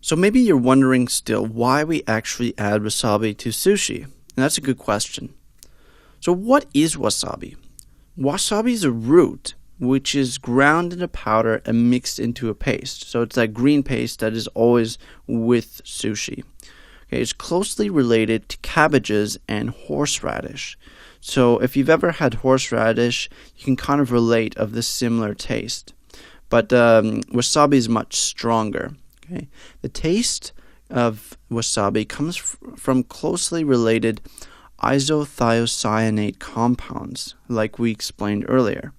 So maybe you're wondering still why we actually add wasabi to sushi. And that's a good question. So what is wasabi? Wasabi is a root which is ground into powder and mixed into a paste. So it's that green paste that is always with sushi. Okay, it's closely related to cabbages and horseradish. So if you've ever had horseradish, you can kind of relate of this similar taste. But wasabi is much stronger. Okay, the taste of wasabi comes from closely related isothiocyanate compounds, like we explained earlier.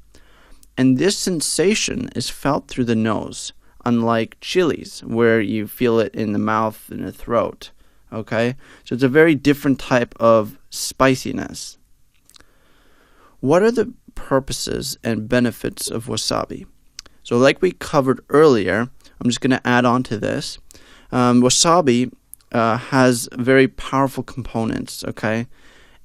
And this sensation is felt through the nose, unlike chilies, where you feel it in the mouth and the throat. Okay, so it's a very different type of spiciness. What are the purposes and benefits of wasabi? So like we covered earlier, I'm just going to add on to this. Wasabi has very powerful components, okay?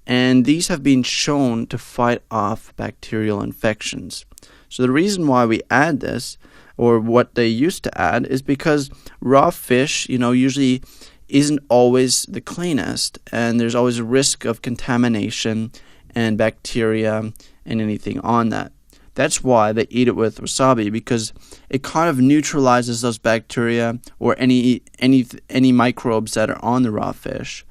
And these have been shown to fight off bacterial infections. So the reason why we add this, or what they used to add, is because raw fish, usually isn't always the cleanest, and there's always a risk of contamination and bacteria and anything on that. That's why they eat it with wasabi, because it kind of neutralizes those bacteria or any microbes that are on the raw fish,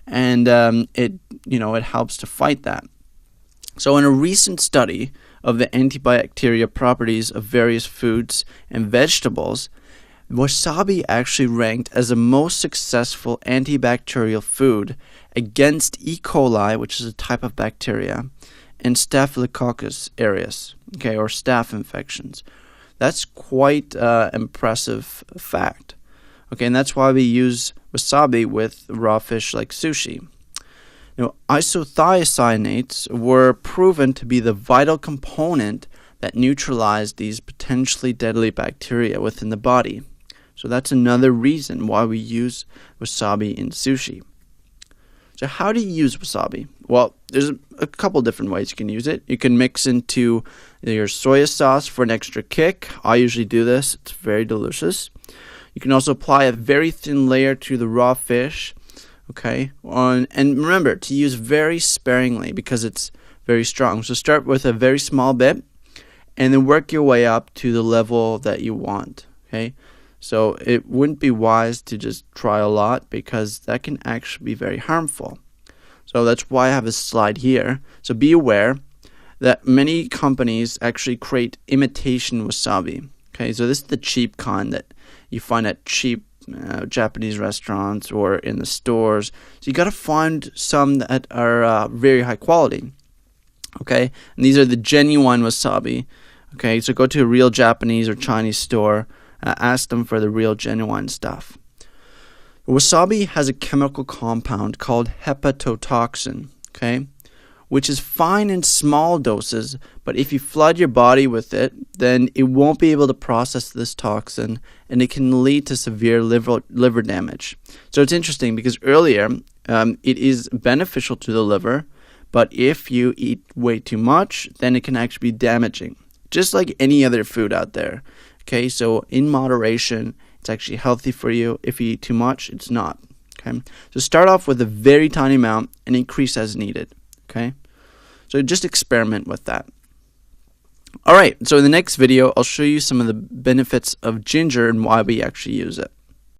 and it helps to fight that. So in a recent study of the antibacterial properties of various foods and vegetables, wasabi actually ranked as the most successful antibacterial food against E. coli, which is a type of bacteria, and Staphylococcus aureus, okay, or staph infections. That's quite impressive fact. Okay, and that's why we use wasabi with raw fish like sushi. Now, isothiocyanates were proven to be the vital component that neutralized these potentially deadly bacteria within the body. So that's another reason why we use wasabi in sushi. So how do you use wasabi? Well, there's a couple different ways you can use it. You can mix into your soy sauce for an extra kick. I usually do this. It's very delicious. You can also apply a very thin layer to the raw fish. Okay, and remember to use very sparingly because it's very strong. So start with a very small bit and then work your way up to the level that you want. Okay, so it wouldn't be wise to just try a lot because that can actually be very harmful. So that's why I have a slide here. So be aware that many companies actually create imitation wasabi. Okay, so this is the cheap kind that you find at cheap Japanese restaurants or in the stores. So you got to find some that are very high quality. Okay, and these are the genuine wasabi. Okay, so go to a real Japanese or Chinese store, ask them for the real genuine stuff. Wasabi has a chemical compound called hepatotoxin, okay, which is fine in small doses, but if you flood your body with it, then it won't be able to process this toxin, and it can lead to severe liver damage. So it's interesting because earlier, it is beneficial to the liver, but if you eat way too much, then it can actually be damaging, just like any other food out there. Okay, so in moderation, it's actually healthy for you. If you eat too much, it's not. Okay, so start off with a very tiny amount and increase as needed. Okay, so just experiment with that. All right, so in the next video, I'll show you some of the benefits of ginger and why we actually use it.